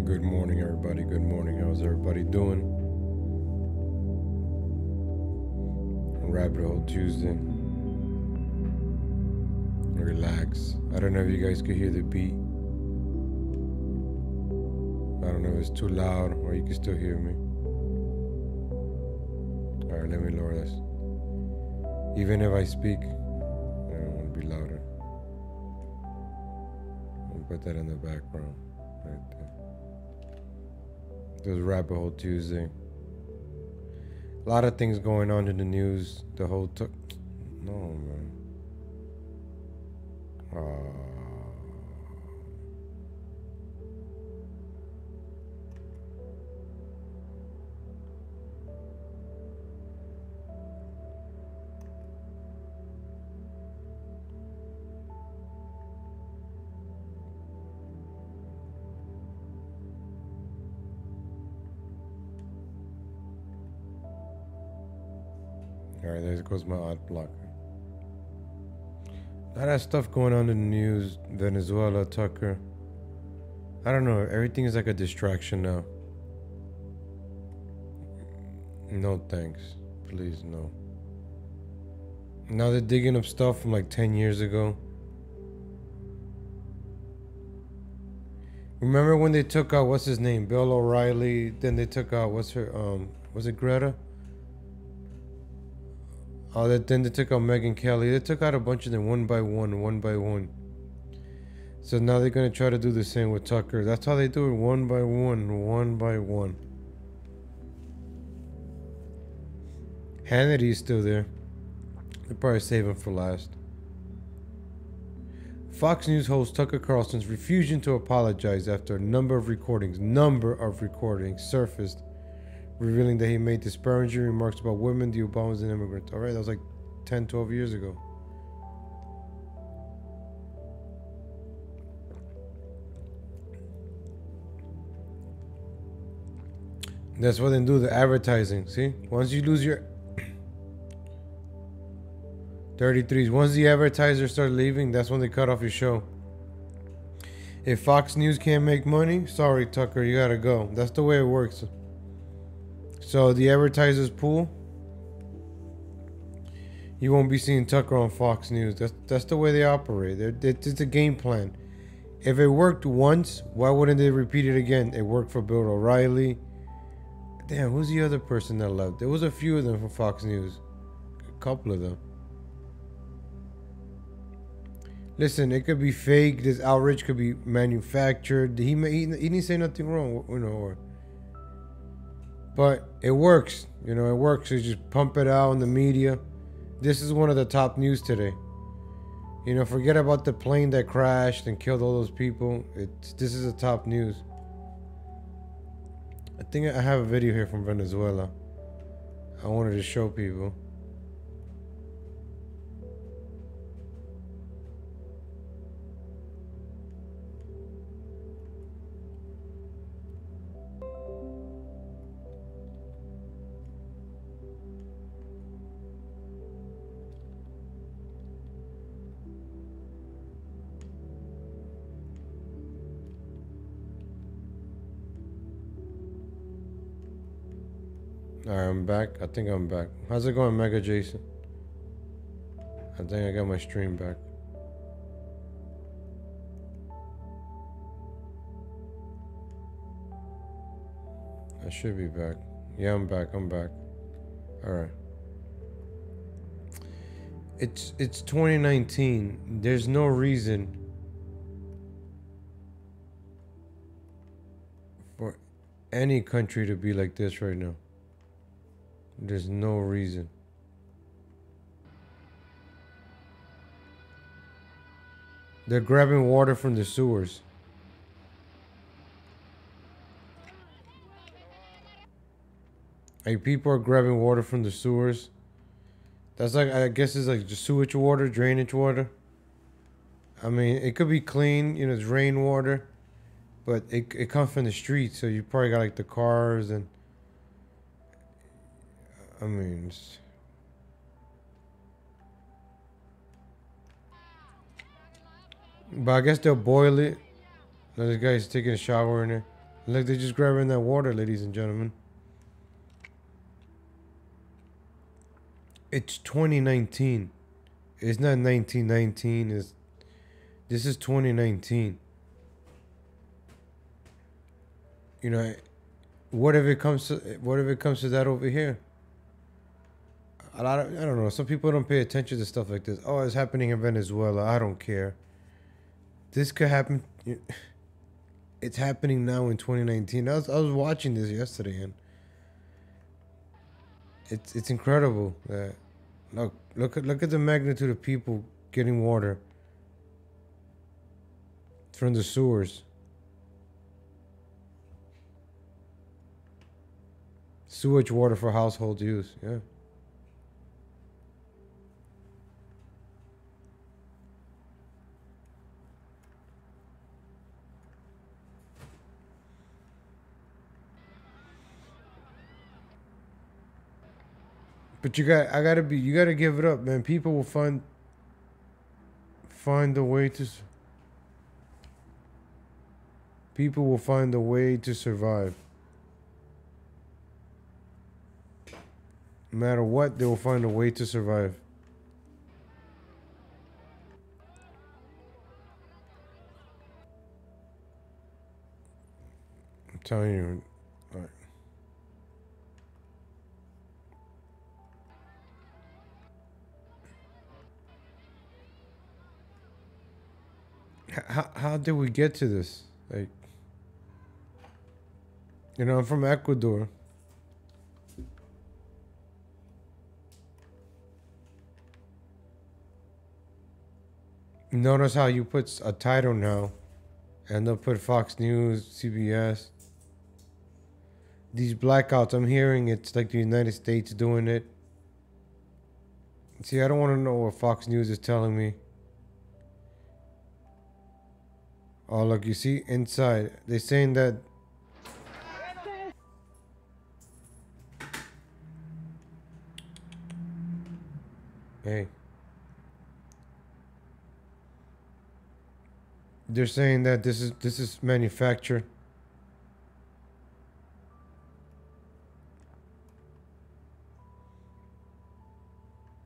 Good morning, everybody. Good morning. How's everybody doing? Rabbit Hole Tuesday. Relax. I don't know if you guys could hear the beat. I don't know if it's too loud or you can still hear me. Alright, let me lower this. Even if I speak, I don't want to be louder. I'll put that in the background. Right there. This is Rabbit Hole Tuesday. A lot of things going on in the news. The whole no, man. Alright, there goes my ad blocker. A lot of stuff going on in the news. Venezuela, Tucker. I don't know. Everything is like a distraction now. No thanks. Please, no. Now they're digging up stuff from like 10 years ago. Remember when they took out, what's his name? Bill O'Reilly. Then they took out, what's her, was it Greta? Oh, then they took out Megyn Kelly. They took out a bunch of them one by one. So now they're going to try to do the same with Tucker. That's how they do it, one by one. Hannity's still there. They'll probably save him for last. Fox News host Tucker Carlson's refusing to apologize after a number of recordings surfaced, revealing that he made disparaging remarks about women, the Obamas, and immigrants. All right, that was like 10, 12 years ago. That's what they do, the advertising. See? Once you lose your 33s, once the advertisers start leaving, that's when they cut off your show. If Fox News can't make money, sorry, Tucker, you gotta go. That's the way it works. So the advertisers pool, you won't be seeing Tucker on Fox News. That's the way they operate. It's a game plan. If it worked once, why wouldn't they repeat it again? It worked for Bill O'Reilly. Damn, who's the other person that left? There was a few of them from Fox News. A couple of them. Listen, it could be fake. This outrage could be manufactured. He didn't say nothing wrong, but it works. It works. You just pump it out in the media. This is one of the top news today. Forget about the plane that crashed and killed all those people. This is the top news. I think I have a video here from Venezuela. I wanted to show people. Alright, I'm back. I think I'm back. How's it going, Mega Jason? I think I got my stream back. I should be back. Yeah, I'm back. Alright. It's 2019. There's no reason for any country to be like this right now. There's no reason. They're grabbing water from the sewers. Like, people are grabbing water from the sewers. That's like, I guess it's like just sewage water, drainage water. I mean, it could be clean, it's rainwater, but it comes from the streets, so you probably got like the cars and I mean, but I guess they'll boil it. Now this guy's taking a shower in there. Look, they're just grabbing that water, ladies and gentlemen. It's 2019. It's not 1919. This is 2019. You know, what if it comes to that over here? I don't know. Some people don't pay attention to stuff like this. Oh, it's happening in Venezuela. I don't care. This could happen. It's happening now in 2019. I was watching this yesterday, and it's incredible that look at the magnitude of people getting water from the sewers. Sewage water for household use. Yeah. But you gotta give it up, man. People will find a way to. People will find a way to survive. No matter what, they will find a way to survive. I'm telling you. All right. How did we get to this? Like, you know, I'm from Ecuador. Notice how you put a title now, and they'll put Fox News, CBS. These blackouts, I'm hearing it's like the United States doing it. See, I don't want to know what Fox News is telling me. Oh, look, you see inside. They're saying that. Hey. They're saying that this is manufactured.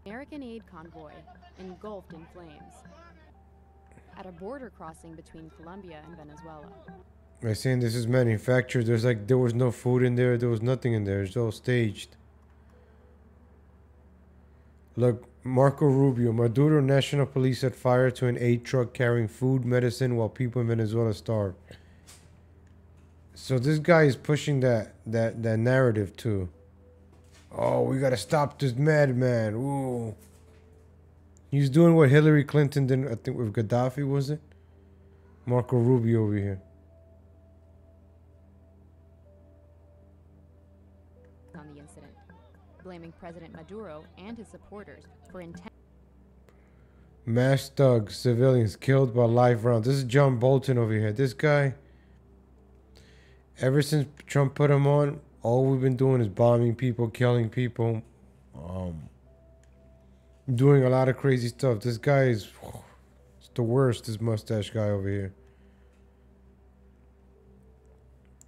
American aid convoy engulfed in flames at a border crossing between Colombia and Venezuela. They're saying this is manufactured. There was no food in there. There was nothing in there. It's all staged. Look, Marco Rubio, Maduro National Police set fire to an aid truck carrying food, medicine, while people in Venezuela starve. So this guy is pushing that narrative too. Oh, we gotta stop this madman. Ooh. He's doing what Hillary Clinton did, I think, with Gaddafi, was it? Marco Rubio over here. On the incident, blaming President Maduro and his supporters for intent. Mass thugs, civilians killed by live rounds. This is John Bolton over here. This guy, ever since Trump put him on, all we've been doing is bombing people, killing people, doing a lot of crazy stuff. This guy is it's the worst, this mustache guy over here.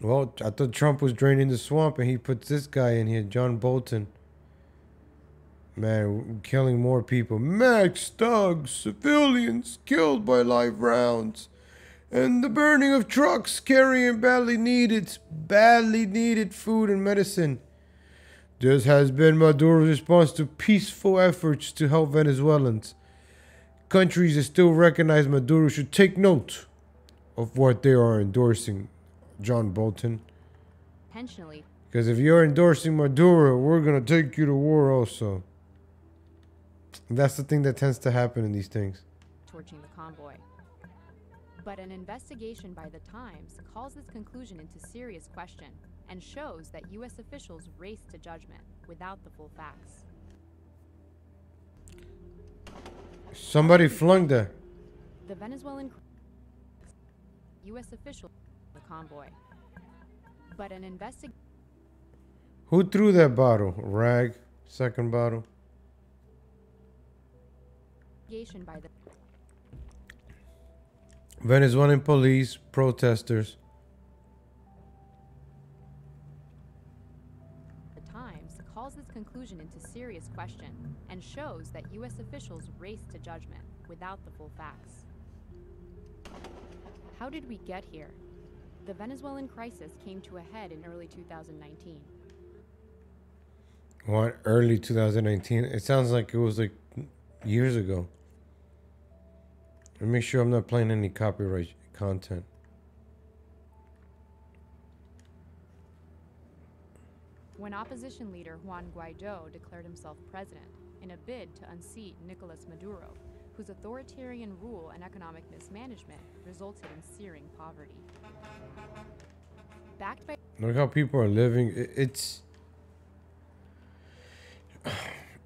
Well, I thought Trump was draining the swamp, and he puts this guy in here, John Bolton. Man, killing more people. Max thugs, civilians killed by live rounds. And the burning of trucks carrying badly needed food and medicine. This has been Maduro's response to peaceful efforts to help Venezuelans. Countries that still recognize Maduro should take note of what they are endorsing, John Bolton. Intentionally. Because if you're endorsing Maduro, we're going to take you to war also. And that's the thing that tends to happen in these things. Torching the convoy. But an investigation by the Times calls this conclusion into serious question and shows that U.S. officials raced to judgment without the full facts. Somebody flung that. The Venezuelan U.S. officials the convoy. But an investigation. Who threw that bottle? Rag. Second bottle. By the Venezuelan police, protesters. conclusion into serious question and shows that U.S. officials raced to judgment without the full facts. How did we get here? The Venezuelan crisis came to a head in early 2019. What? Early 2019? It sounds like it was like years ago. Let me make sure I'm not playing any copyright content. When opposition leader Juan Guaido declared himself president in a bid to unseat Nicolas Maduro, whose authoritarian rule and economic mismanagement resulted in searing poverty. Backed by Look how people are living.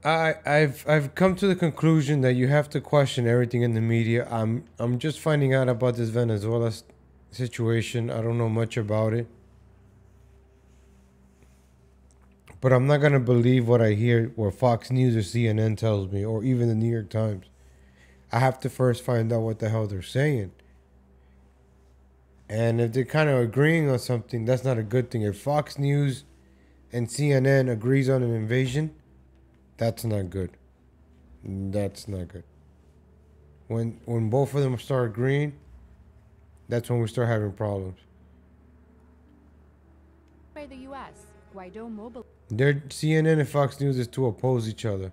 I've come to the conclusion that you have to question everything in the media. I'm just finding out about this Venezuela situation. I don't know much about it. But I'm not gonna believe what I hear or Fox News or CNN tells me, or even the New York Times. I have to first find out what the hell they're saying. And if they're kind of agreeing on something, that's not a good thing. If Fox News and CNN agrees on an invasion, that's not good. That's not good. When both of them start agreeing, that's when we start having problems. by the U.S., Guaido mobilized. Their CNN and Fox News is to oppose each other.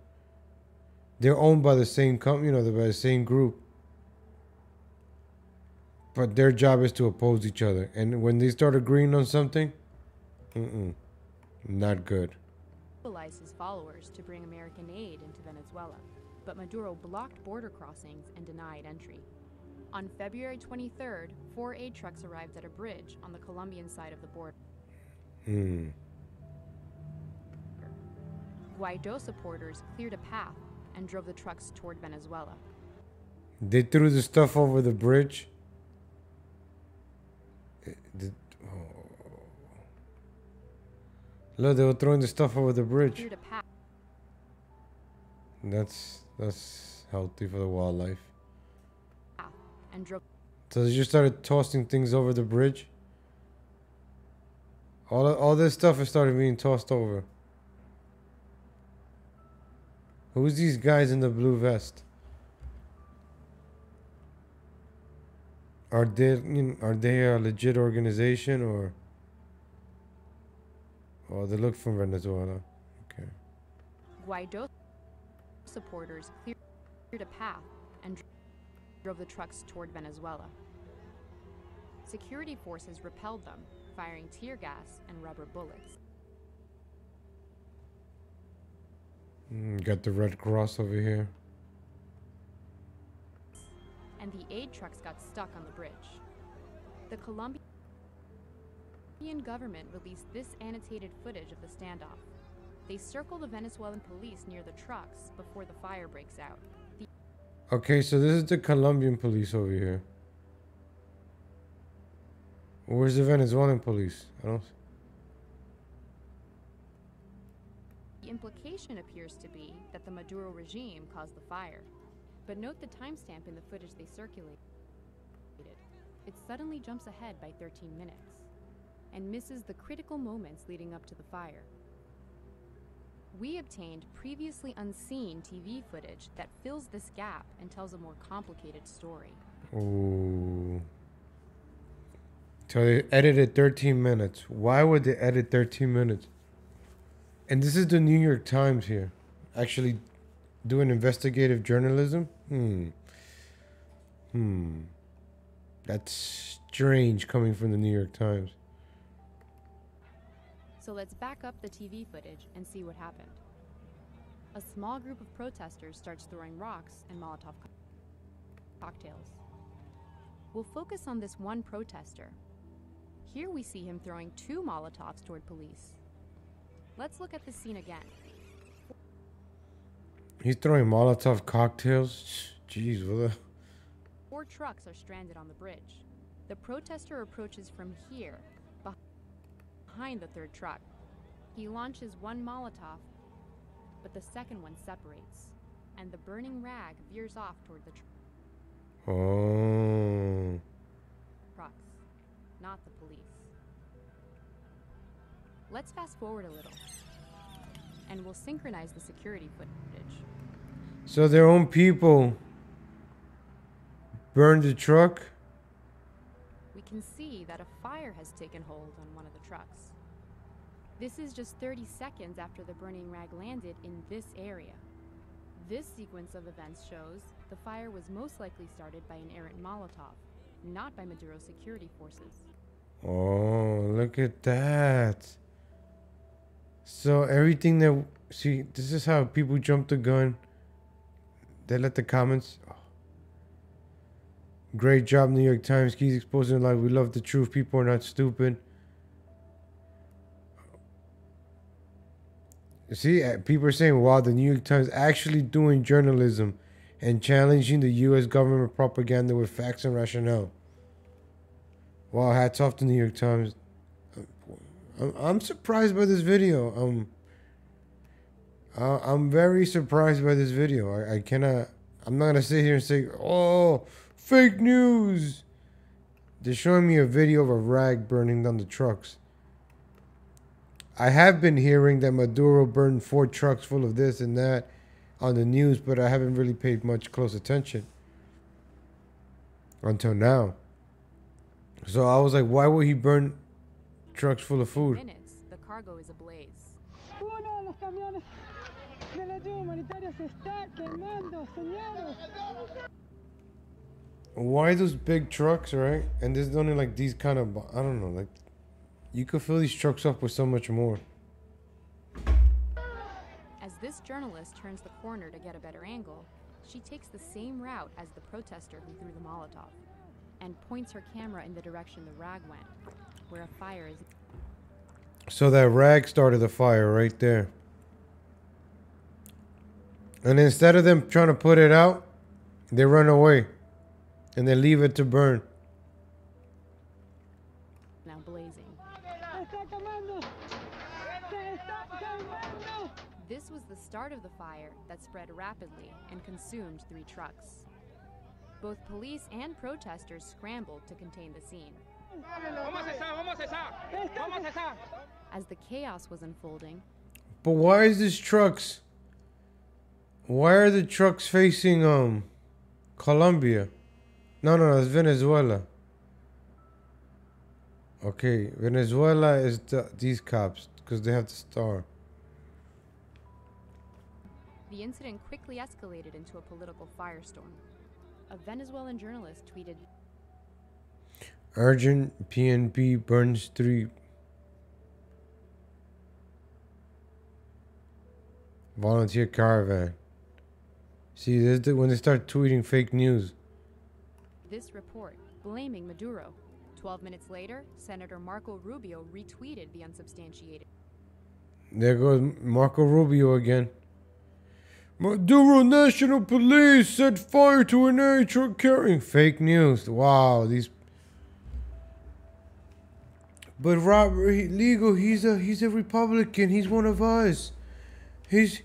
They're owned by the same company, they're by the same group. But their job is to oppose each other. And when they start agreeing on something, not good. Mobilized his followers to bring American aid into Venezuela, but Maduro blocked border crossings and denied entry. On February 23rd, 4 aid trucks arrived at a bridge on the Colombian side of the border. Guaido supporters cleared a path and drove the trucks toward Venezuela. They threw the stuff over the bridge. Look, they were throwing the stuff over the bridge. Cleared a path That's healthy for the wildlife. and drove. So they just started tossing things over the bridge. All this stuff has started being tossed over. Who's these guys in the blue vest? Are they a legit organization or? Oh, they look from Venezuela. Okay. Guaido supporters cleared a path and drove the trucks toward Venezuela. Security forces repelled them, firing tear gas and rubber bullets. Got the Red Cross over here. And the aid trucks got stuck on the bridge. The Colombian government released this annotated footage of the standoff. They circle the Venezuelan police near the trucks before the fire breaks out. Okay, so this is the Colombian police over here. Where's the Venezuelan police? I don't. The implication appears to be that the Maduro regime caused the fire. But note the timestamp in the footage they circulated. It suddenly jumps ahead by 13 minutes and misses the critical moments leading up to the fire. We obtained previously unseen TV footage that fills this gap and tells a more complicated story. Oh. So they edited 13 minutes. Why would they edit 13 minutes? And this is the New York Times here. Actually doing investigative journalism? That's strange coming from the New York Times. So let's back up the TV footage and see what happened. A small group of protesters starts throwing rocks and Molotov cocktails. We'll focus on this one protester. Here we see him throwing 2 Molotovs toward police. Let's look at the scene again. He's throwing Molotov cocktails? Jeez, what the... 4 trucks are stranded on the bridge. The protester approaches from here, behind the 3rd truck. He launches 1 Molotov, but the second one separates, and the burning rag veers off toward the Oh. trucks, not the police. Let's fast forward a little. and will synchronize the security footage. So their own people burned the truck? We can see that a fire has taken hold on one of the trucks. This is just 30 seconds after the burning rag landed in this area. This sequence of events shows the fire was most likely started by an errant Molotov, not by Maduro's security forces. Oh, look at that. So everything that... See, this is how people jump the gun. They let the comments... Oh. Great job, New York Times. Keys exposing the lie. We love the truth. People are not stupid. See, people are saying, wow, the New York Times actually doing journalism and challenging the U.S. government propaganda with facts and rationale. Wow, hats off to New York Times. I'm surprised by this video. I'm very surprised by this video. I'm not gonna sit here and say, oh, fake news. They're showing me a video of a rag burning down the trucks. I have been hearing that Maduro burned 4 trucks full of this and that on the news, but I haven't really paid much close attention until now. So I was like, why would he burn trucks full of food? In minutes, the cargo is ablaze. Why those big trucks, right? And there's only like these kind of, I don't know, like you could fill these trucks up with so much more. As this journalist turns the corner to get a better angle, she takes the same route as the protester who threw the Molotov and points her camera in the direction the rag went, where a fire is. So that rag started the fire right there. And instead of them trying to put it out, they run away and they leave it to burn. Now blazing. This was the start of the fire that spread rapidly and consumed 3 trucks. Both police and protesters scrambled to contain the scene. As the chaos was unfolding, But why is this trucks? Why are the trucks facing Colombia? No, it's Venezuela. Okay, Venezuela is these cops because they have the star. the incident quickly escalated into a political firestorm. A Venezuelan journalist tweeted, Urgent PNP burns 3 volunteer caravan. See, this is when they start tweeting fake news. this report, blaming Maduro. 12 minutes later, Senator Marco Rubio retweeted the unsubstantiated. There goes Marco Rubio again. Maduro National Police set fire to an air truck carrying fake news. Wow, these. But Robert Legal, he's a Republican. He's one of us. He's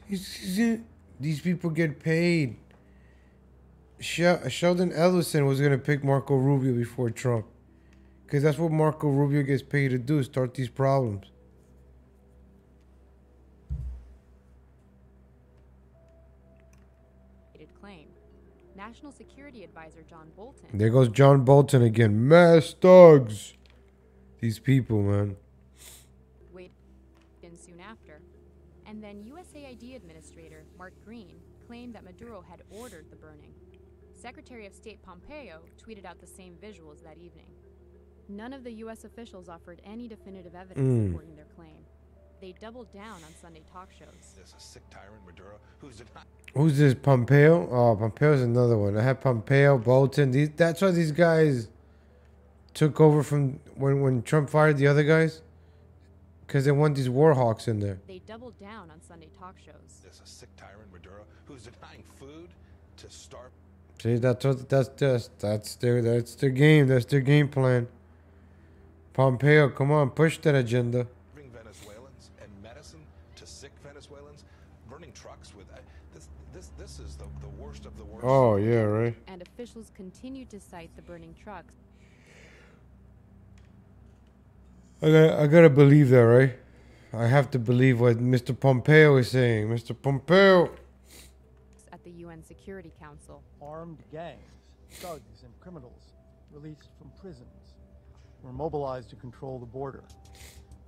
in, these people get paid. Sheldon Ellison was gonna pick Marco Rubio before Trump, because that's what Marco Rubio gets paid to do: start these problems. Claim. National Security Advisor John Bolton. There goes John Bolton again. Mass thugs. These people, man. Weighed in soon after. And then USAID Administrator Mark Green claimed that Maduro had ordered the burning. Secretary of State Pompeo tweeted out the same visuals that evening. None of the U.S. officials offered any definitive evidence supporting their claim. They doubled down on Sunday talk shows. There's a sick tyrant, Maduro, Who's this? Pompeo? Oh, Pompeo's another one. I have Pompeo, Bolton. That's why these guys took over from when Trump fired the other guys, because they want these war hawks in there. They doubled down on Sunday talk shows. There's a sick tyrant, Maduro, who's denying food to starve. See, that's their game. That's their game plan. Pompeo, come on, push that agenda. Venezuelans and medicine to sick Venezuelans, burning trucks with this is the worst of the worst. Oh yeah, right. And officials continued to cite the burning trucks. I gotta believe that, right? I have to believe what Mr. Pompeo is saying. Mr. Pompeo. At the UN Security Council. Armed gangs, thugs, and criminals released from prisons were mobilized to control the border.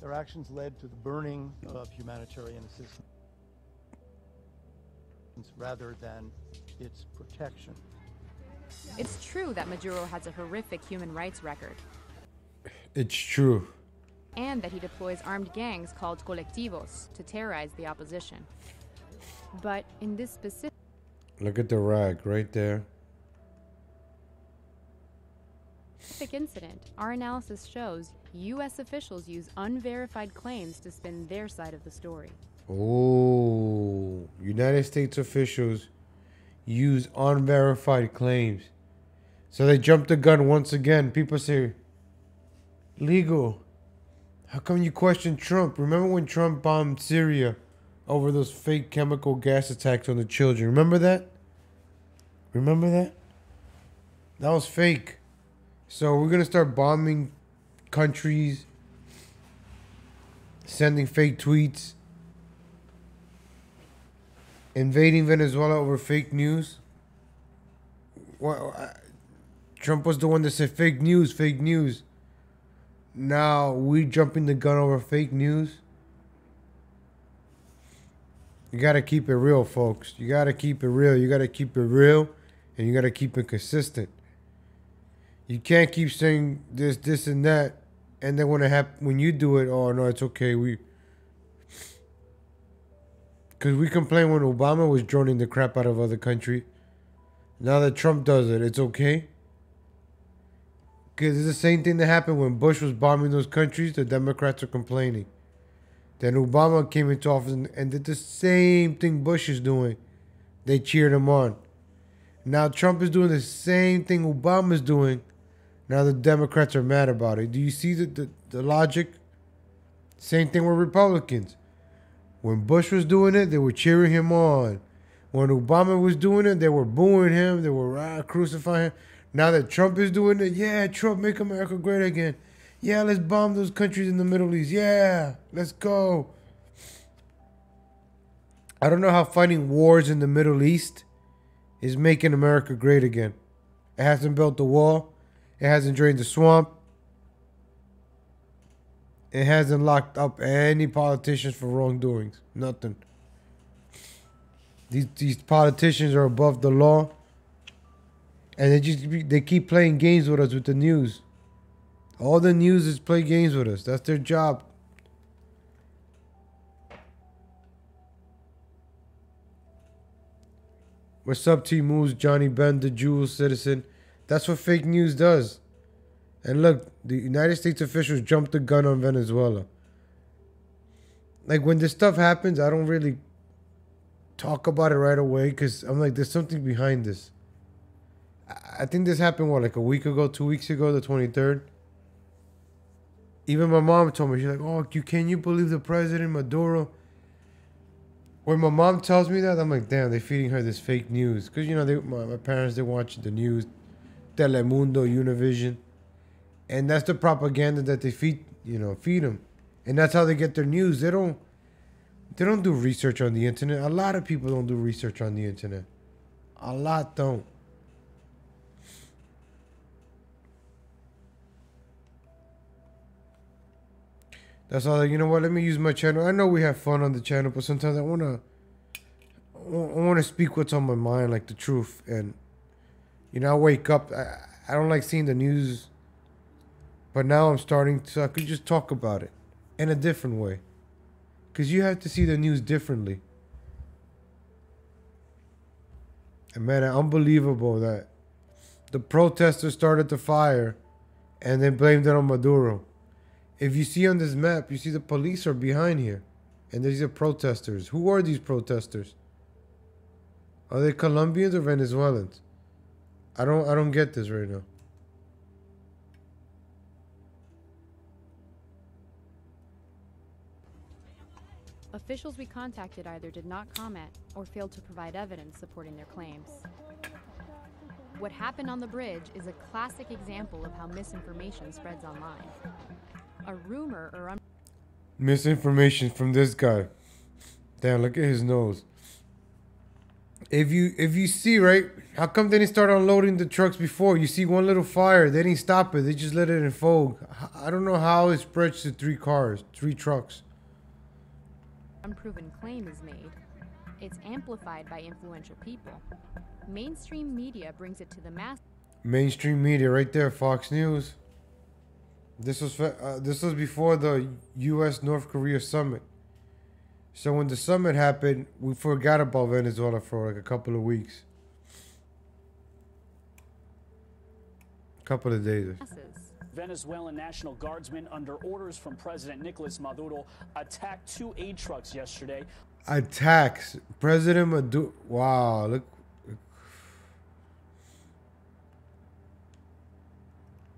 Their actions led to the burning of humanitarian assistance rather than its protection. It's true that Maduro has a horrific human rights record. It's true. And that he deploys armed gangs called colectivos to terrorize the opposition. But in this specific Look at the rag right there. incident, our analysis shows U.S. officials use unverified claims to spin their side of the story. Oh, United States officials use unverified claims. So they jumped the gun once again. People say, legal. How come you question Trump? Remember when Trump bombed Syria over those fake chemical gas attacks on the children? Remember that? Remember that? That was fake. So we're going to start bombing countries, sending fake tweets, invading Venezuela over fake news. Well, Trump was the one that said fake news, fake news. Now we jumping the gun over fake news. You got to keep it real, folks. You got to keep it real. You got to keep it real, and you got to keep it consistent. You can't keep saying this, and that, and then when you do it, oh no, it's okay. Because we complained when Obama was droning the crap out of other countries. Now that Trump does it, it's okay. Because it's the same thing that happened when Bush was bombing those countries. The Democrats are complaining. Then Obama came into office and did the same thing Bush is doing. They cheered him on. Now Trump is doing the same thing Obama is doing. Now the Democrats are mad about it. Do you see the logic? Same thing with Republicans. When Bush was doing it, they were cheering him on. When Obama was doing it, they were booing him. They were crucifying him. Now that Trump is doing it, yeah, Trump, make America great again. Yeah, let's bomb those countries in the Middle East. Yeah, let's go. I don't know how fighting wars in the Middle East is making America great again. It hasn't built the wall. It hasn't drained the swamp. It hasn't locked up any politicians for wrongdoings. Nothing. These politicians are above the law. And they keep playing games with us with the news. All the news is play games with us. That's their job. What's up, T Moves, Johnny Ben, the Jewel Citizen? That's what fake news does. And look, the United States officials jumped the gun on Venezuela. Like, when this stuff happens, I don't really talk about it right away because I'm like, there's something behind this. I think this happened, what, like a week ago, 2 weeks ago, the 23rd? Even my mom told me, she's like, oh, can you believe the president, Maduro? When my mom tells me that, I'm like, damn, they're feeding her this fake news. Because, you know, my parents, they watch the news, Telemundo, Univision. And that's the propaganda that they feed them. And that's how they get their news. They don't do research on the internet. A lot of people don't do research on the internet. A lot don't. That's all. You know what? Let me use my channel. I know we have fun on the channel, but sometimes I wanna speak what's on my mind, like the truth. And I wake up. I don't like seeing the news, but now I'm starting to. So I could just talk about it in a different way, because you have to see the news differently. And man, unbelievable that the protesters started the fire, and they blamed it on Maduro. If you see on this map, you see the police are behind here. And these are protesters. Who are these protesters? Are they Colombians or Venezuelans? I don't get this right now. Officials we contacted either did not comment or failed to provide evidence supporting their claims. What happened on the bridge is a classic example of how misinformation spreads online. A rumor or Misinformation from this guy. Damn, look at his nose. If you see, right, how come they didn't start unloading the trucks before? You see one little fire, they didn't stop it, they just let it unfold. I don't know how it spreads to 3 trucks. Unproven claim is made. It's amplified by influential people. Mainstream media brings it to the mass. Mainstream media, right there, Fox News. This was before the U.S. North Korea summit. So when the summit happened, we forgot about Venezuela for like a couple of weeks. Couple of days. Venezuelan National Guardsmen, under orders from President Nicolas Maduro, attacked 2 aid trucks yesterday. Attacks. President Maduro. Wow, look.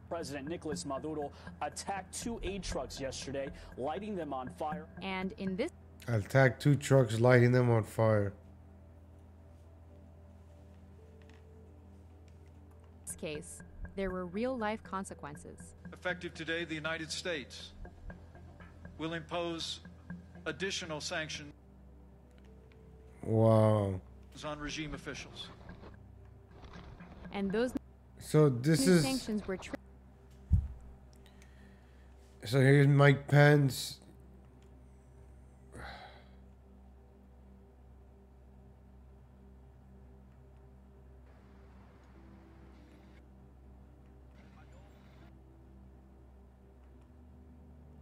President Nicolas Maduro attacked 2 aid trucks yesterday, lighting them on fire. And in this Attacked 2 trucks, lighting them on fire. case, there were real-life consequences. Effective today, the United States will impose additional sanctions Wow. on regime officials. And those So this new is. sanctions were So here's Mike Pence.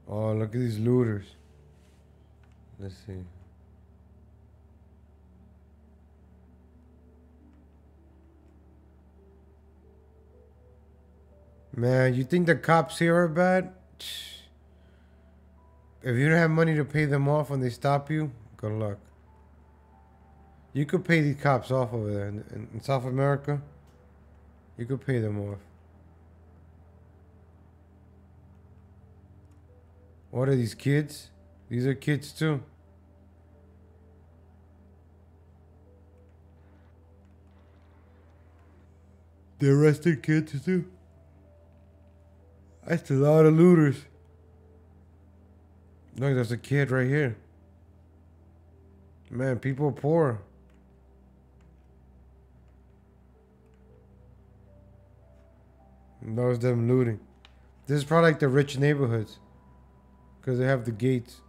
Oh, look at these looters. Let's see. Man, you think the cops here are bad? If you don't have money to pay them off when they stop you, good luck. You could pay these cops off over there in South America. You could pay them off. What are these kids? These are kids too. They arrested kids too. That's a lot of looters. Look, there's a kid right here. Man, people are poor. And that was them looting. This is probably like the rich neighborhoods. Because they have the gates.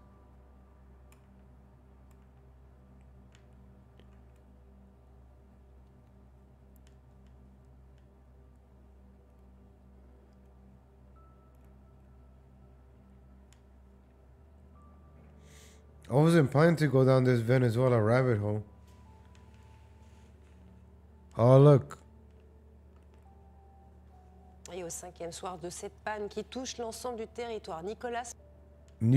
I wasn't planning to go down this Venezuela rabbit hole. Oh, look. Et au 5e soir de cette panne qui touche l'ensemble du territoire, Nicolas. Can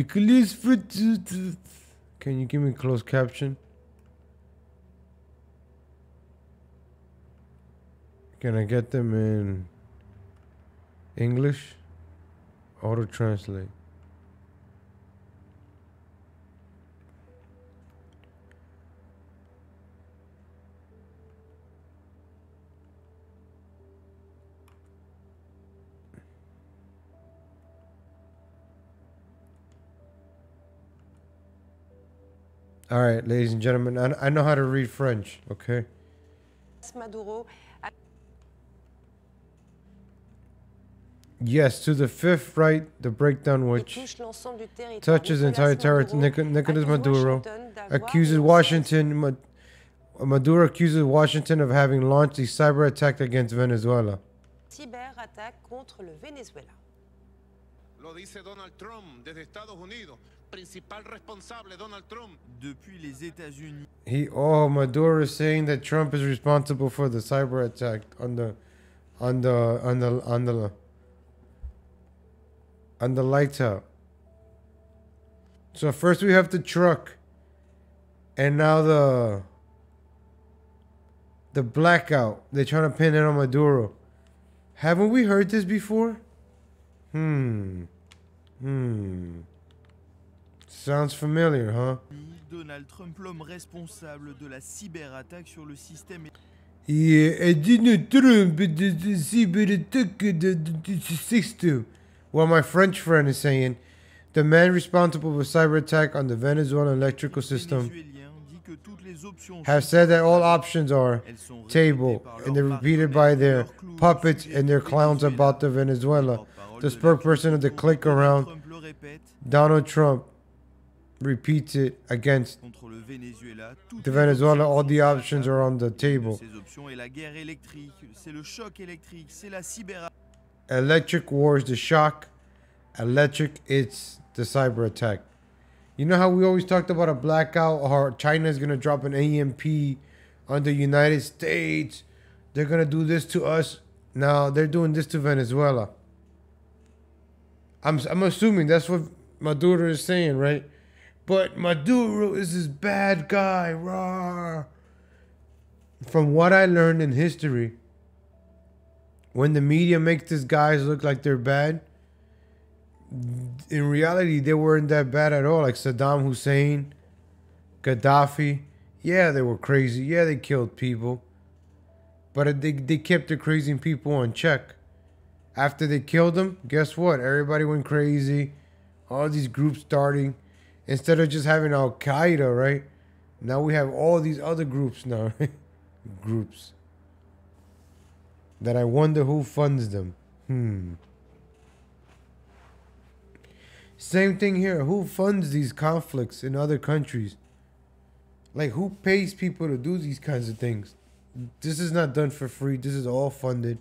you give me closed caption? Can I get them in English? Auto translate. All right, ladies and gentlemen, I know how to read French, okay? Maduro. Yes, to the fifth right, the breakdown which touches the entire territory. Nicolas Maduro accuses Washington. Maduro accuses Washington of having launched a cyber attack against Venezuela. Cyberattaque contre le Venezuela. Lo dice Donald Trump desde Estados Unidos. Principal responsable Donald Trump. Depuis les États-Unis. Maduro is saying that Trump is responsible for the cyber attack on the lights out. So first we have the truck, and now the blackout. They're trying to pin it on Maduro. Haven't we heard this before? Sounds familiar, huh? Donald Trump, l'homme responsable de la cyberattaque sur le système. Yeah, Donald Trump, the cyberattack, the system. Well, my French friend is saying The man responsible for cyber attack on the Venezuelan electrical system have said that all options are table, and they're repeated by their puppets and their clowns about the Venezuela. The spokesperson of the click around Donald Trump repeats it against the Venezuela. All the options are on the table. Electric war is the shock. Electric, it's the cyber attack. You know how we always talked about a blackout, or China is going to drop an EMP on the United States. They're going to do this to us. Now they're doing this to Venezuela. I'm assuming that's what Maduro is saying, right? But Maduro is this bad guy. Rah. From what I learned in history, when the media makes these guys look like they're bad, in reality, they weren't that bad at all. Like Saddam Hussein, Gaddafi. Yeah, they were crazy. Yeah, they killed people. But they kept the crazy people on check. After they killed them, guess what? Everybody went crazy. All these groups starting. Instead of just having Al Qaeda, right? Now we have all these other groups now. Groups. That I wonder who funds them. Same thing here. Who funds these conflicts in other countries? Like, who pays people to do these kinds of things? This is not done for free. This is all funded.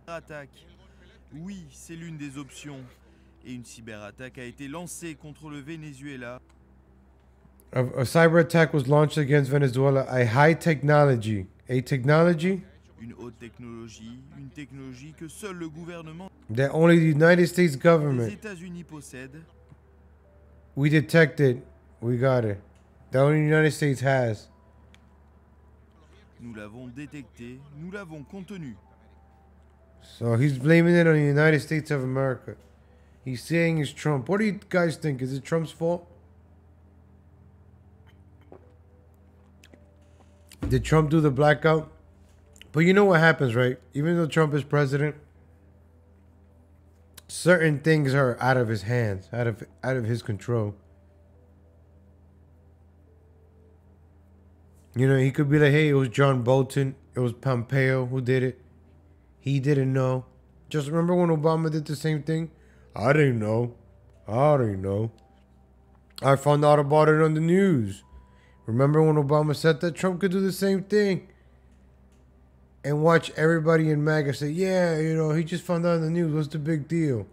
Attaque. Oui, c'est l'une des options. Et une cyberattaque a été lancée contre le Venezuela. A cyber attack was launched against Venezuela. A high technology. A technology? Une haute technologie, une technologie que seul le gouvernement that only the United States des government. États-Unis possède. We detected. We got it. That only the United States has. Nous l'avons détecté, nous l'avons contenu. So he's blaming it on the United States of America. He's saying it's Trump. What do you guys think? Is it Trump's fault? Did Trump do the blackout? But you know what happens, right? Even though Trump is president, certain things are out of his hands, out of his control. You know, he could be like, hey, it was John Bolton, it was Pompeo who did it. He didn't know. Just remember when Obama did the same thing? I didn't know. I didn't know. I found out about it on the news. Remember when Obama said that Trump could do the same thing? And watch everybody in MAGA say, yeah, you know, he just found out in the news. What's the big deal?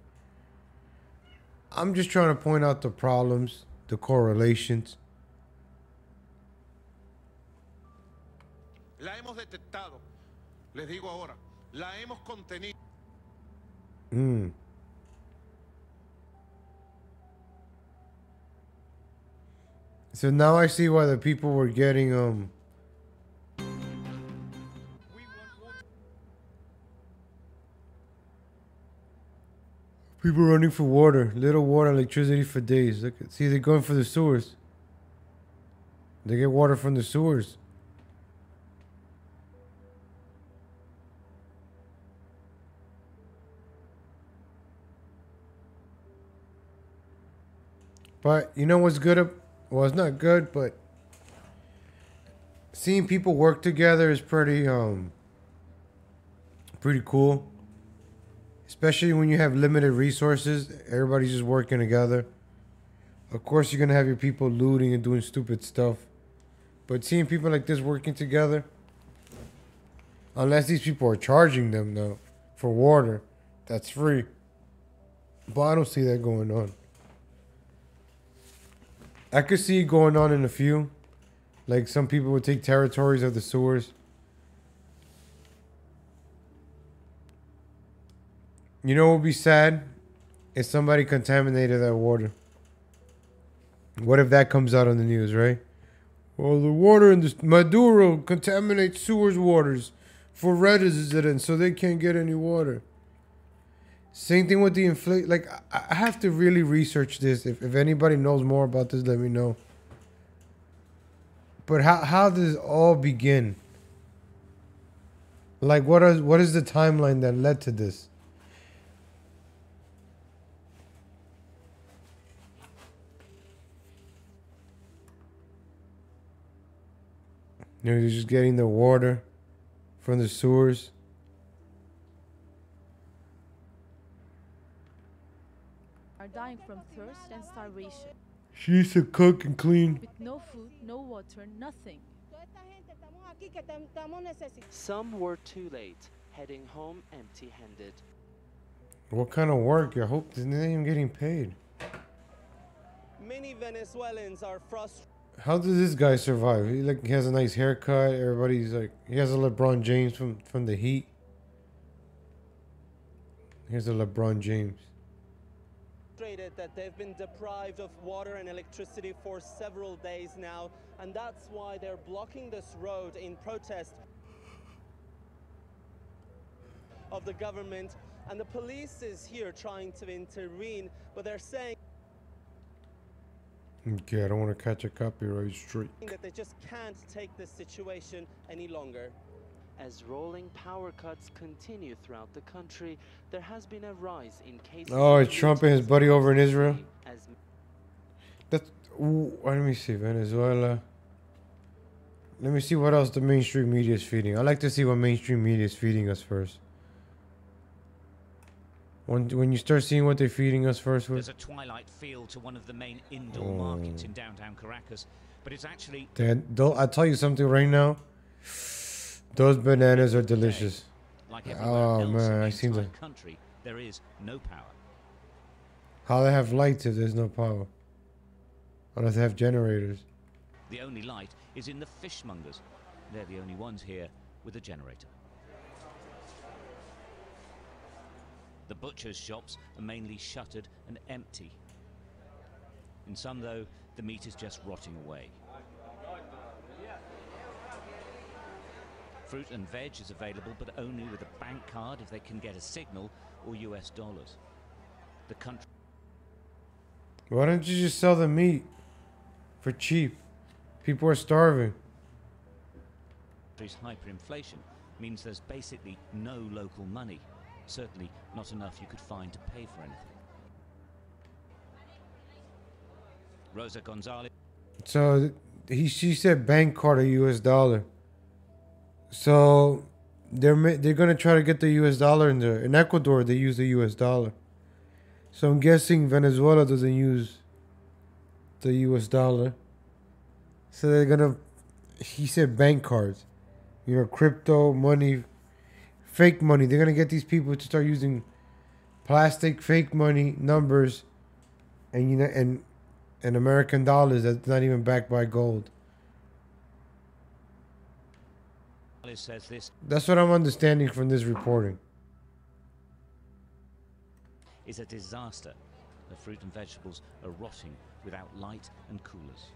I'm just trying to point out the problems, the correlations. La hemos detectado. Les digo ahora, la hemos contenido. So now I see why the people were getting people running for water, little water, electricity for days. Look, see, they're going for the sewers. They get water from the sewers. But you know what's good? Well, it's not good, but seeing people work together is pretty cool. Especially when you have limited resources, everybody's just working together. Of course, you're gonna have your people looting and doing stupid stuff, but seeing people like this working together, unless these people are charging them though for water, that's free. But I don't see that going on. I could see it going on in a few. Like some people would take territories of the sewers. You know what would be sad? If somebody contaminated that water. What if that comes out on the news, right? Well, the water in the Maduro contaminates sewers waters for residents so they can't get any water. Same thing with the inflation. Like, I have to really research this. If anybody knows more about this, let me know. But how does it all begin? Like, what is the timeline that led to this? You know, they're just getting the water from the sewers. Are dying from thirst and starvation. She used to cook and clean. With no food, no water, nothing. Some were too late, heading home empty-handed. What kind of work? I hope they're not even getting paid. Many Venezuelans are frustrated. How does this guy survive? He has a nice haircut. Everybody's like, he has a LeBron James from the Heat. Here's a LeBron James. That they've been deprived of water and electricity for several days now, and that's why they're blocking this road in protest of the government. And the police is here trying to intervene, but they're saying Okay, I don't want to catch a copyright strike. that they just can't take this situation any longer. As rolling power cuts continue throughout the country, there has been a rise in cases. Oh, it's Trump and his buddy over in Israel. That's. Ooh, let me see, Venezuela. Let me see what else the mainstream media is feeding. I like to see what mainstream media is feeding us first. When you start seeing what they're feeding us first with. There's a twilight feel to one of the main indoor markets in downtown Caracas, but it's actually. I'll tell you something right now. Those bananas are delicious. Like oh man, I seen the country. There is no power. How they have lights if there's no power? Unless they have generators. The only light is in the fishmongers. They're the only ones here with a generator. The butcher's shops are mainly shuttered and empty. In some, though, the meat is just rotting away. Fruit and veg is available, but only with a bank card if they can get a signal or US dollars. The country. Why don't you just sell the meat for cheap? People are starving. Hyperinflation means there's basically no local money. Certainly not enough you could find to pay for anything. Rosa Gonzalez. So she said bank card or US dollar. So they're gonna try to get the US dollar in there. In Ecuador, they use the US dollar. So I'm guessing Venezuela doesn't use the US dollar. So they're gonna. He said bank cards, you know, crypto money, fake money. They're gonna get these people to start using plastic fake money numbers, and you know, and American dollars that's not even backed by gold. Says this That's what I'm understanding from this reporting. is a disaster. The fruit and vegetables are rotting without light and coolers.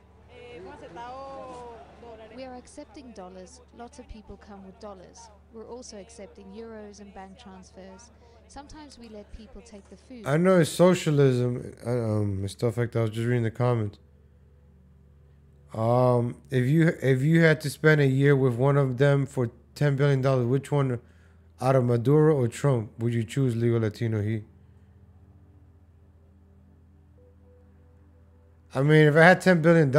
We are accepting dollars. Lots of people come with dollars. We're also accepting euros and bank transfers. Sometimes we let people take the food. I know it's socialism, and stuff like that. I was just reading the comments. If you had to spend a year with one of them for $10 billion, which one, out of Maduro or Trump, would you choose, Legal Latino Heat? I mean, if I had $10 billion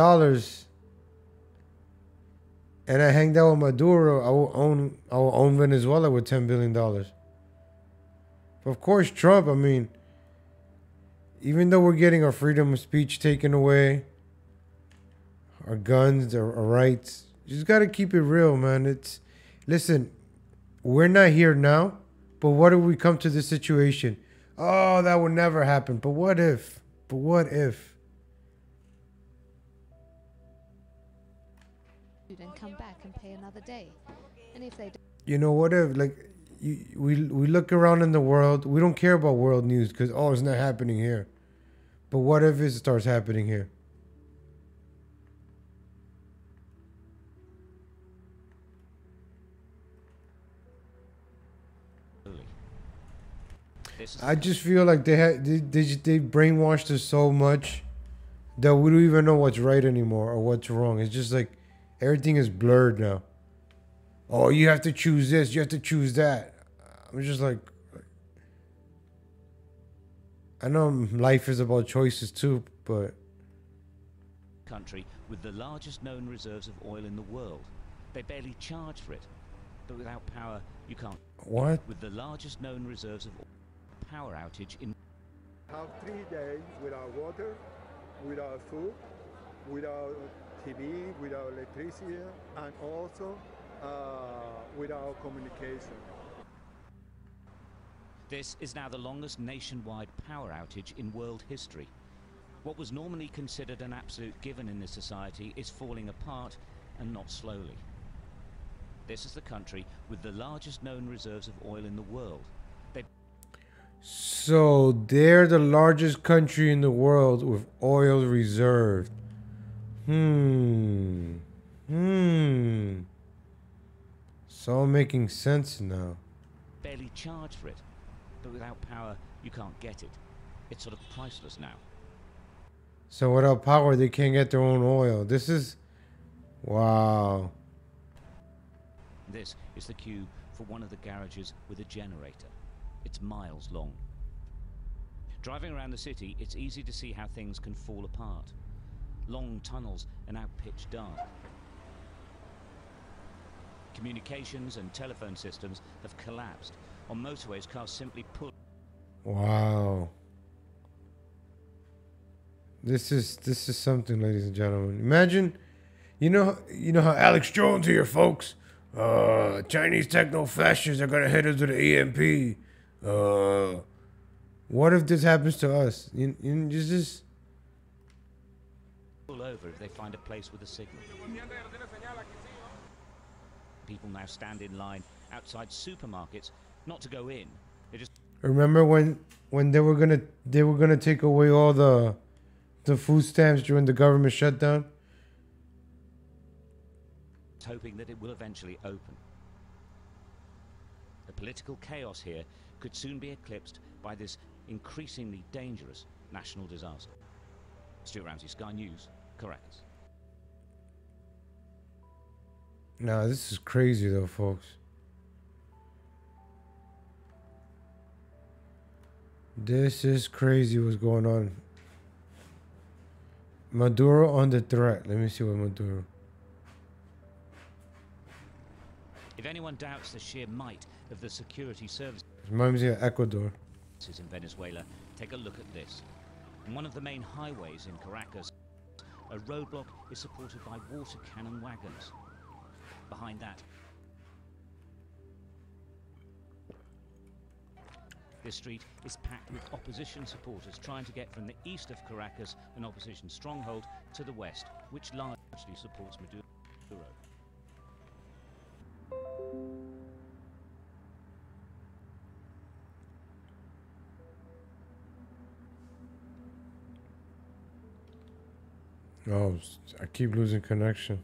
and I hanged out with Maduro, I will own Venezuela with $10 billion. But of course, Trump, I mean, even though we're getting our freedom of speech taken away, our guns, our rights, you just got to keep it real, man. Listen, we're not here now, but what if we come to this situation? Oh, that would never happen. But what if? But what if? And come back and pay another day. And if they don't, you know, what if, like, we look around in the world, we don't care about world news because, oh, it's not happening here. But what if it starts happening here? I just feel like they brainwashed us so much that we don't even know what's right anymore or what's wrong. It's just like everything is blurred now. Oh, you have to choose this, you have to choose that. I'm just like, I know life is about choices too, but country with the largest known reserves of oil in the world. They barely charge for it. But without power, you can't. What? With the largest known reserves of oil, power outage in... Have 3 days without water, without food, without TV, without electricity, and also without communication. This is now the longest nationwide power outage in world history. What was normally considered an absolute given in this society is falling apart, and not slowly. This is the country with the largest known reserves of oil in the world. So they're the largest country in the world with oil reserved. It's all making sense now. Barely charge for it. But without power, you can't get it. It's sort of priceless now. So without power, they can't get their own oil. This is... Wow. This is the queue for one of the garages with a generator. It's miles long. Driving around the city, it's easy to see how things can fall apart. Long tunnels are now pitch dark. Communications and telephone systems have collapsed. On motorways, cars simply pull. Wow. This is something, ladies and gentlemen. Imagine, you know how Alex Jones here, folks. Chinese techno-fascists are gonna hit us with an EMP. What if this happens to us? You just Pull over if they find a place with a signal. People now stand in line outside supermarkets, not to go in. They just remember when they were gonna take away all the food stamps during the government shutdown. hoping that it will eventually open. The political chaos here could soon be eclipsed by this increasingly dangerous national disaster. Stuart Ramsey, Sky News, Caracas. Nah, this is crazy though, folks. This is crazy what's going on. Maduro under threat. Let me see what Maduro. If anyone doubts the sheer might of the security services Reminds me of Ecuador. in Venezuela, take a look at this. On one of the main highways in Caracas, a roadblock is supported by water cannon wagons. Behind that, this street is packed with opposition supporters trying to get from the east of Caracas, an opposition stronghold, to the west, which largely supports Maduro. Oh, I keep losing connection.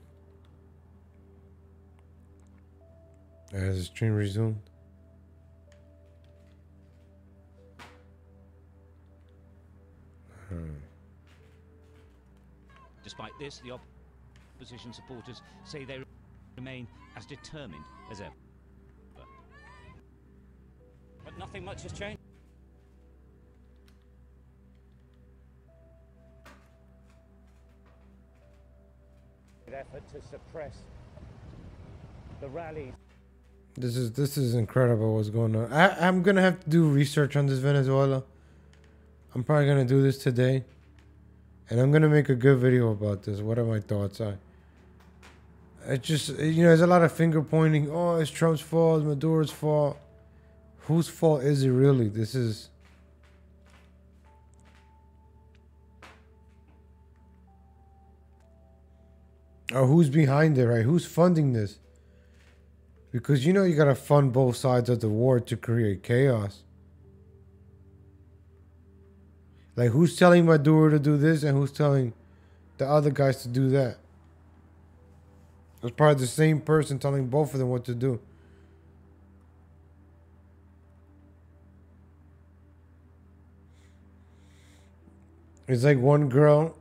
Has the stream resumed? Despite this, the opposition supporters say they remain as determined as ever. But nothing much has changed. Effort to suppress the rallies. This is incredible what's going on. I'm gonna have to do research on this Venezuela. I'm probably gonna do this today. And I'm gonna make a good video about this. What are my thoughts? It's just, there's a lot of finger pointing. Oh, it's Trump's fault, it's Maduro's fault. Whose fault is it really? This is... Or who's behind it, right? Who's funding this? Because you gotta fund both sides of the war to create chaos. Like, who's telling Maduro to do this and who's telling the other guys to do that? It's probably the same person telling both of them what to do. It's like one girl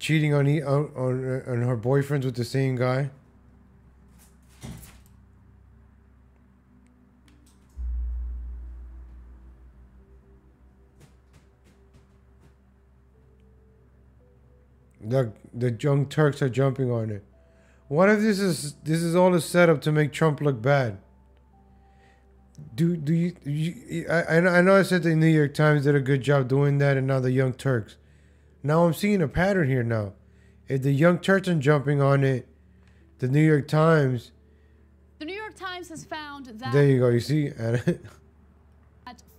cheating on her boyfriends with the same guy. The young Turks are jumping on it. What if this is all a setup to make Trump look bad? I know I said the New York Times did a good job doing that, and now the Young Turks. Now I'm seeing a pattern here now. If the Young Turks are jumping on it, the New York Times. The New York Times has found that. There you go. You see, that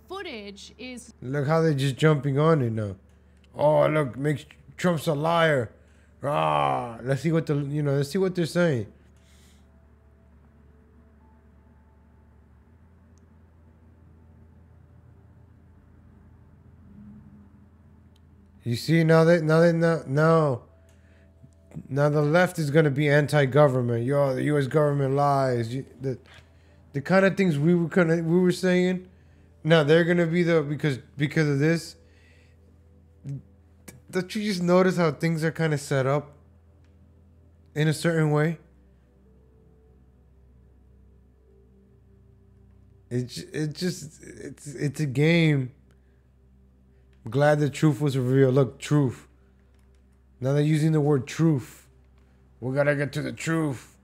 footage is. Look how they're just jumping on it now. Oh, look, makes Trump's a liar. Ah, let's see what let's see what they're saying. You see now the left is gonna be anti-government. Yo, the U.S. government lies. The kind of things we were saying. Now they're gonna be because of this. Don't you just notice how things are kind of set up in a certain way? It's a game. I'm glad the truth was revealed. Look, truth. Now they're using the word truth. We gotta get to the truth.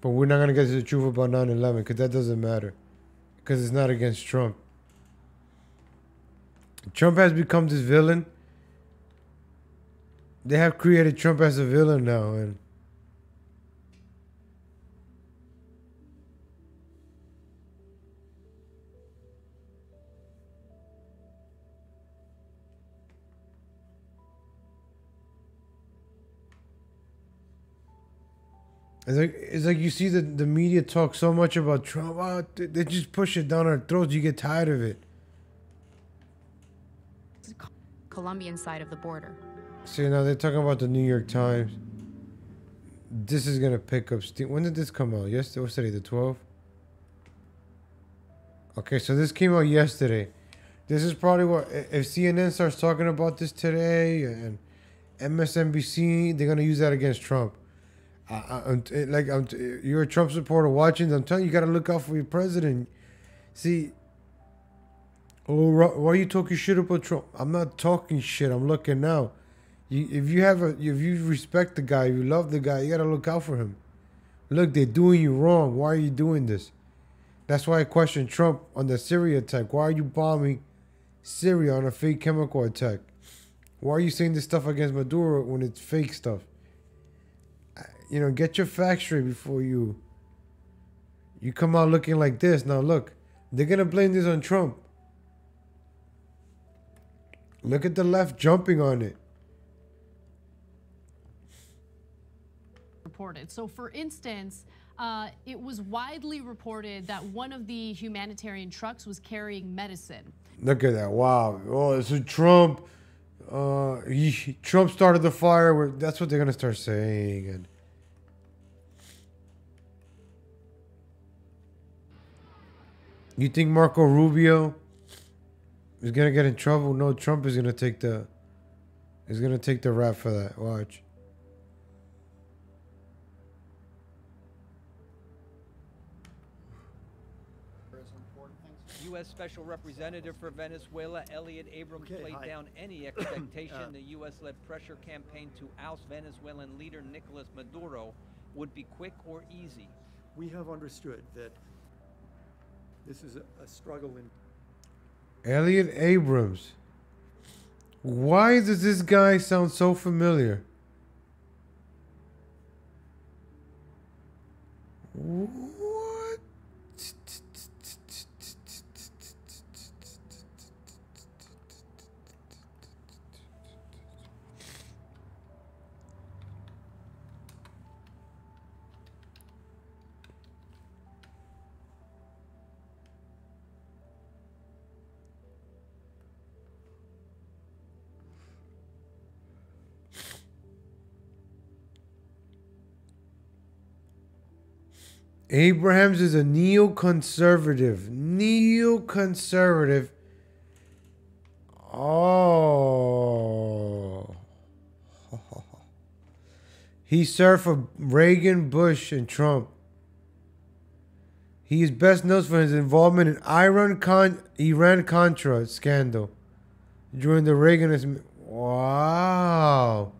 But we're not gonna get to the truth about 9/11 because that doesn't matter. Because it's not against Trump. Trump has become this villain. They have created Trump as a villain now, and it's like you see the media talk so much about Trump. Oh, they just push it down our throats. You get tired of it. Colombian side of the border. See, now they're talking about the New York Times. This is gonna pick up steam. When did this come out? Yesterday? What's today? The 12th? Okay, so this came out yesterday. This is probably what, if CNN starts talking about this today and MSNBC, they're gonna use that against Trump. You're a Trump supporter watching. I'm telling you, you gotta look out for your president. See. Oh, why are you talking shit about Trump? I'm not talking shit. I'm looking now. If you respect the guy, you love the guy, you gotta look out for him. Look, they're doing you wrong. Why are you doing this? That's why I question Trump on the Syria attack. Why are you bombing Syria on a fake chemical attack? Why are you saying this stuff against Maduro when it's fake stuff? Get your facts straight before you come out looking like this. Now look, they're gonna blame this on Trump. Look at the left jumping on it. Reported. So, for instance, it was widely reported that one of the humanitarian trucks was carrying medicine. Look at that! Wow! Oh, so Trump, Trump started the fire. That's what they're gonna start saying. And you think Marco Rubio is gonna get in trouble? No, Trump is gonna take the rap for that. Watch. U.S. Special Representative for Venezuela Elliot Abrams played down any expectation the U.S.-led pressure campaign to oust Venezuelan leader Nicolas Maduro would be quick or easy. We have understood that this is a struggle in. Elliot Abrams. Why does this guy sound so familiar? What? Abrams is a neoconservative. Neoconservative. Oh. He served for Reagan, Bush, and Trump. He is best known for his involvement in Iran-Contra scandal during the Reagan. Wow.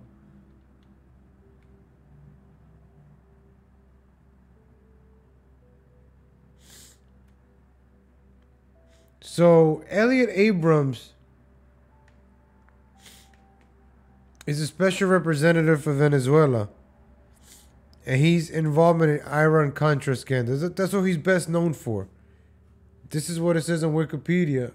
So Elliot Abrams is a special representative for Venezuela. And he's involved in Iran-Contra scandal. That's what he's best known for. This is what it says on Wikipedia.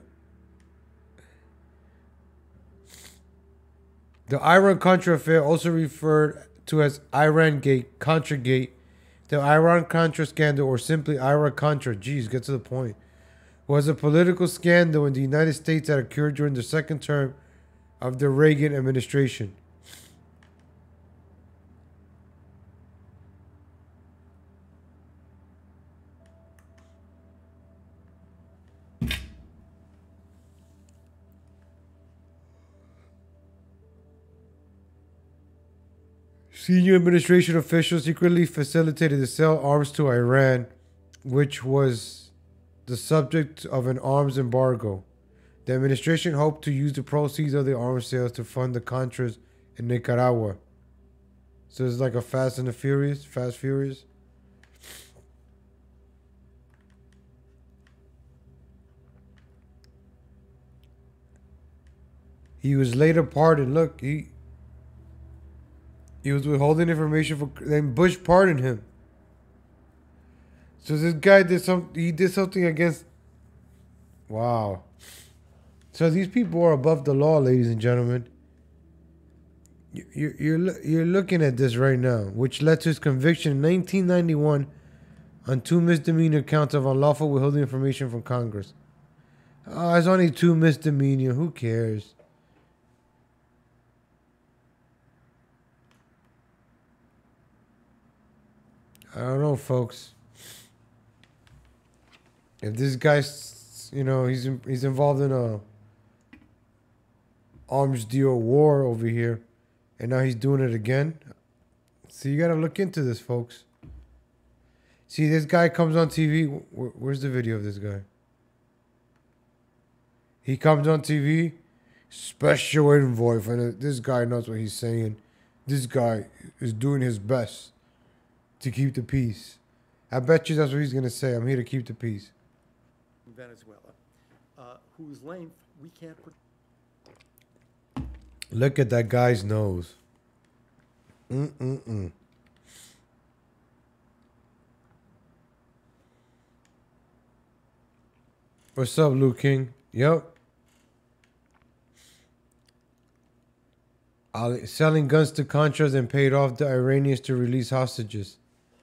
The Iran-Contra affair, also referred to as Iran-Gate, Contra-Gate, the Iran-Contra scandal, or simply Iran-Contra, geez, get to the point, was a political scandal in the United States that occurred during the second term of the Reagan administration. Senior administration officials secretly facilitated the sale of arms to Iran, which was the subject of an arms embargo. The administration hoped to use the proceeds of the arms sales to fund the Contras in Nicaragua. So it's like a Fast and the Furious, Fast Furious. He was later pardoned. Look, he was withholding information for. Then Bush pardoned him. So this guy did He did something against. Wow. So these people are above the law, ladies and gentlemen. You're looking at this right now, which led to his conviction in 1991 on 2 misdemeanor counts of unlawful withholding information from Congress. Oh, it's only 2 misdemeanor. Who cares? I don't know, folks. If this guy's, he's involved in a arms deal war over here, and now he's doing it again. So you gotta look into this, folks. See, this guy comes on TV. Where's the video of this guy? He comes on TV, special envoy, and this guy knows what he's saying. This guy is doing his best to keep the peace. I bet you that's what he's gonna say. I'm here to keep the peace. Venezuela, whose length we can't. Look at that guy's nose. What's up, Luke King? Yep. Selling guns to Contras and paid off the Iranians to release hostages.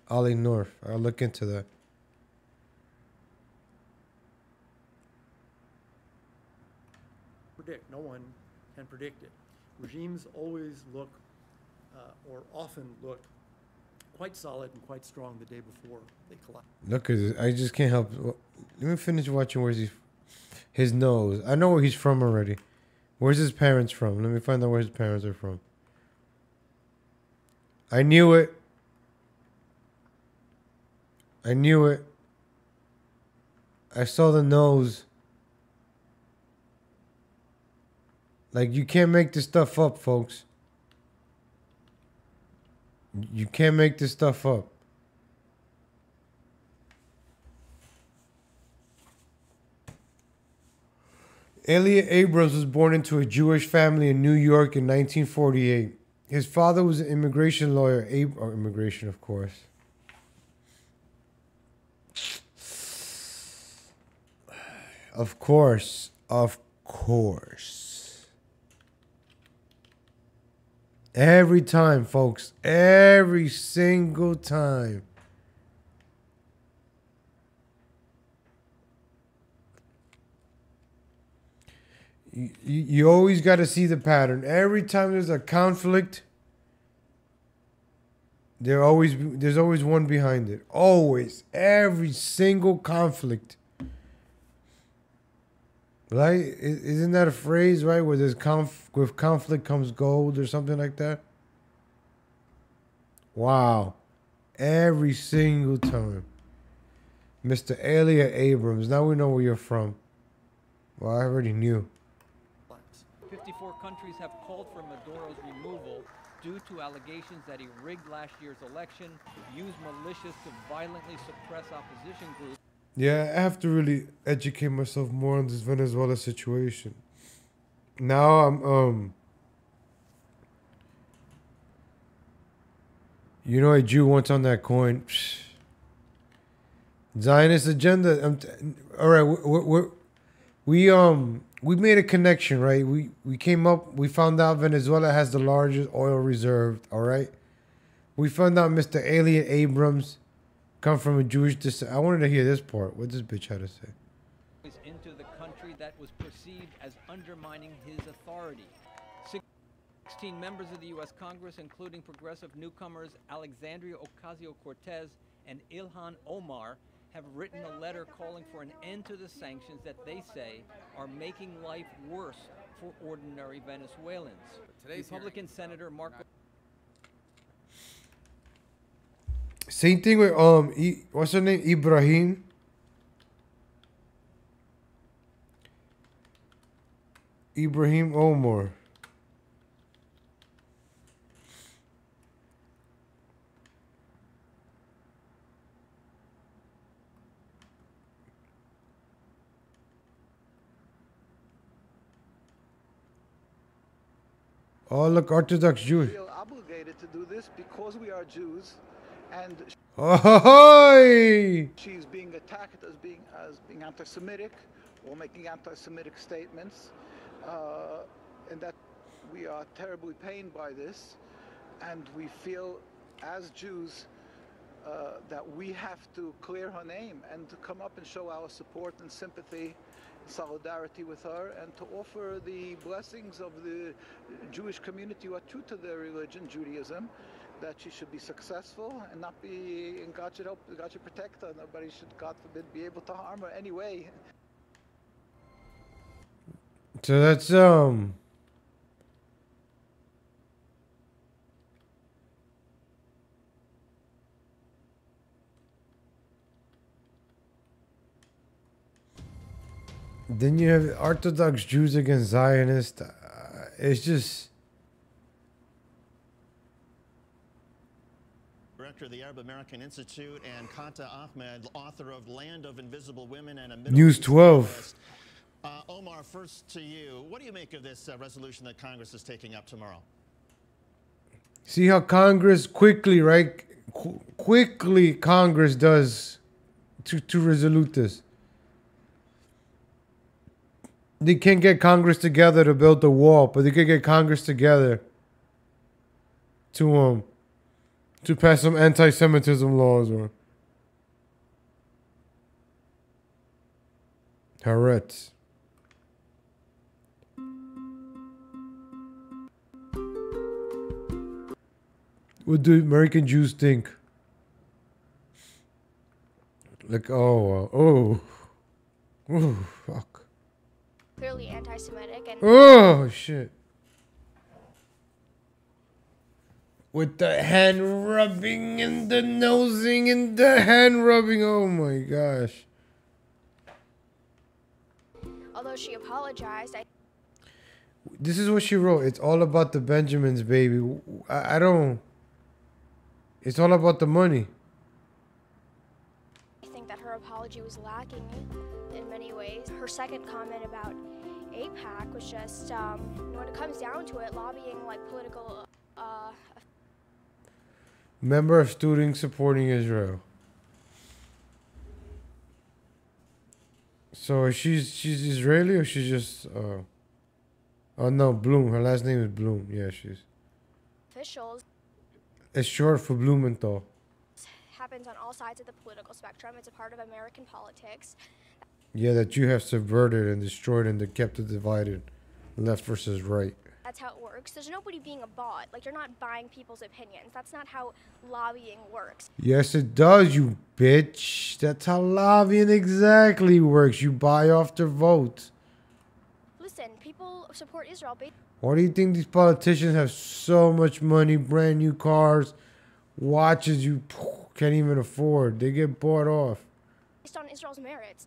Ali North. I'll look into that. Predict. No one can predict it. Regimes always look, or often look, quite solid and quite strong the day before they collapse. Look at this. I just can't help. Let me finish watching. Where's his nose? I know where he's from already. Where's his parents from? Let me find out where his parents are from. I knew it. I knew it. I saw the nose. Like, you can't make this stuff up, folks. You can't make this stuff up. Elliot Abrams was born into a Jewish family in New York in 1948. His father was an immigration lawyer, immigration, of course. Of course. Every time, folks. Every single time. You always got to see the pattern. Every time there's a conflict, there's always one behind it. Always. Every single conflict. Right? Isn't that a phrase, right? Where there's with conflict comes gold or something like that? Wow. Every single time. Mr. Elliot Abrams. Now we know where you're from. Well, I already knew. 54 countries have called for Maduro's removal due to allegations that he rigged last year's election, used militias to violently suppress opposition groups. Yeah, I have to really educate myself more on this Venezuela situation. Now I'm you know, a Jew once on that coin. Psh, Zionist agenda. All right, we made a connection, right? We came up. We found out Venezuela has the largest oil reserve. All right. We found out Mr. Elliot Abrams come from a Jewish descent. I wanted to hear this part. What this bitch had to say. Into the country that was perceived as undermining his authority. 16 members of the U.S. Congress, including progressive newcomers Alexandria Ocasio-Cortez and Ilhan Omar, have written a letter calling for an end to the sanctions that they say are making life worse for ordinary Venezuelans. Republican Senator Marco. Same thing with what's her name? Ibrahim Omar. Oh, look, Orthodox Jewish. We feel obligated to do this because we are Jews, and she's being attacked as being anti-Semitic or making anti-Semitic statements, and that we are terribly pained by this, and we feel as Jews that we have to clear her name and to come up and show our support and sympathy, solidarity with her, and to offer the blessings of the Jewish community who are true to their religion, Judaism, that she should be successful and not be, and God should help, God should protect her. Nobody should, God forbid, be able to harm her anyway. So that's then you have Orthodox Jews against Zionists. It's just. Director of the Arab American Institute, and Kanta Ahmed, author of Land of Invisible Women and a Middle News East 12. List. Omar, first to you. What do you make of this resolution that Congress is taking up tomorrow? See how Congress quickly, right? Quickly Congress does to resolute this. They can't get Congress together to build the wall, but they could get Congress together to pass some anti-Semitism laws or Haaretz. What do American Jews think? Like, oh, fuck. Clearly anti-Semitic and Oh, shit. With the hand rubbing and the nosing and the hand rubbing. Oh my gosh. although she apologized, This is what she wrote. It's all about the Benjamins, baby. I don't. It's all about the money. I think that her apology was lacking in many ways. Her second comment about AIPAC was just, when it comes down to it, lobbying like political. Member of students supporting Israel. So she's Israeli or she's just oh no, Bloom. Her last name is Bloom. Yeah, she's. Officials. It's short for Blumenthal. Happens on all sides of the political spectrum. It's a part of American politics. Yeah, that you have subverted and destroyed and kept it divided, left versus right. That's how it works. There's nobody being a bot. Like, you're not buying people's opinions. That's not how lobbying works. Yes, it does, you bitch. That's how lobbying exactly works. You buy off their votes. Listen, people support Israel based Why do you think these politicians have so much money, brand new cars, watches you can't even afford? They get bought off. on Israel's merits.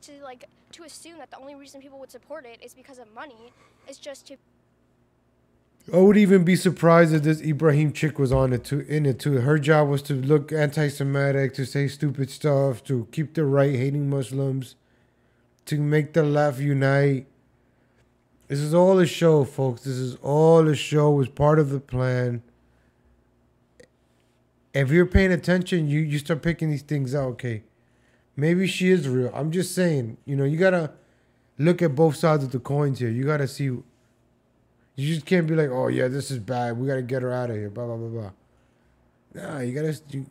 To assume that the only reason people would support it is because of money is just to. I would even be surprised if this Ibrahim chick was on it too. In it too. Her job was to look anti-Semitic, to say stupid stuff, to keep the right hating Muslims, to make the left unite. This is all a show, folks. This is all a show. It's part of the plan. If you're paying attention, you start picking these things out. Okay, maybe she is real. I'm just saying, you know, you gotta look at both sides of the coins here. You gotta see. You just can't be like, oh yeah, this is bad. We gotta get her out of here. Blah blah blah blah. Nah, you gotta. To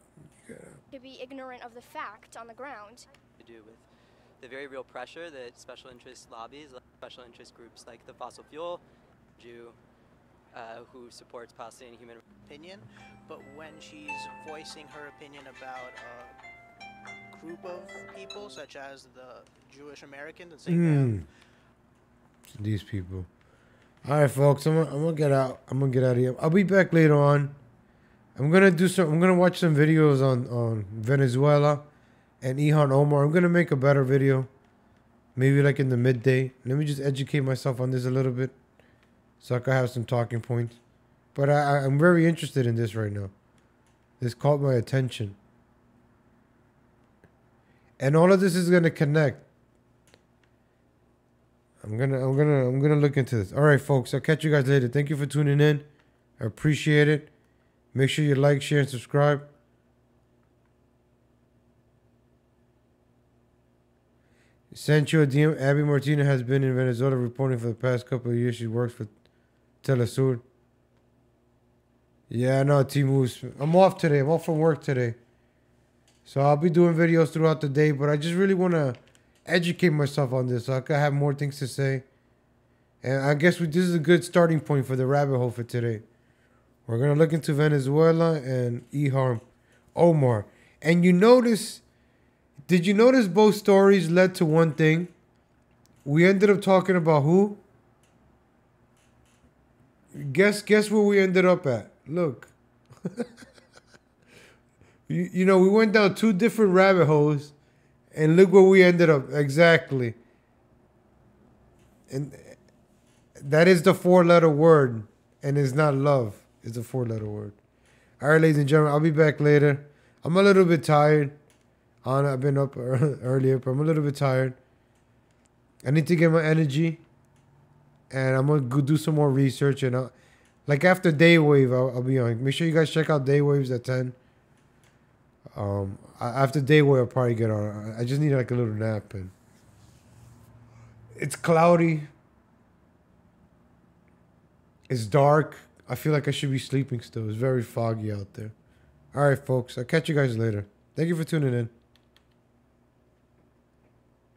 be ignorant of the fact on the ground. To do with the very real pressure that special interest lobbies, like special interest groups like the fossil fuel, Jew, who supports Palestinian human opinion, but when she's voicing her opinion about a group of people, such as the Jewish Americans, and saying These people. All right, folks. I'm gonna get out. I'm gonna get out of here. I'll be back later on. I'm gonna watch some videos on Venezuela and Ilhan Omar. I'm gonna make a better video, maybe like in the midday. Let me just educate myself on this a little bit, so I can have some talking points. But I'm very interested in this right now. This caught my attention, and all of this is gonna connect. I'm gonna look into this. All right, folks. I'll catch you guys later. Thank you for tuning in. I appreciate it. Make sure you like, share, and subscribe. Sent you a DM. Abby Martina has been in Venezuela reporting for the past couple of years. She works for Telesur. Yeah, no, T-Moose. I'm off today. I'm off from work today. So I'll be doing videos throughout the day, but I just really want to educate myself on this so I can have more things to say. And I guess this is a good starting point for the rabbit hole for today. We're going to look into Venezuela and Ilhan Omar. And did you notice both stories led to one thing? We ended up talking about who? Guess where we ended up at. Look. you know, we went down two different rabbit holes and look where we ended up. Exactly. And that is the 4-letter word, and it's not love. It's a 4-letter word. All right, ladies and gentlemen, I'll be back later. I'm a little bit tired. I've been up earlier, but I'm a little bit tired. I need to get my energy, and I'm gonna go do some more research. And like after Daywave, I'll be on. Make sure you guys check out Daywaves at 10. After Daywave, I'll probably get on. I just need like a little nap, and it's cloudy. It's dark. I feel like I should be sleeping still. It's very foggy out there. All right, folks. I'll catch you guys later. Thank you for tuning in.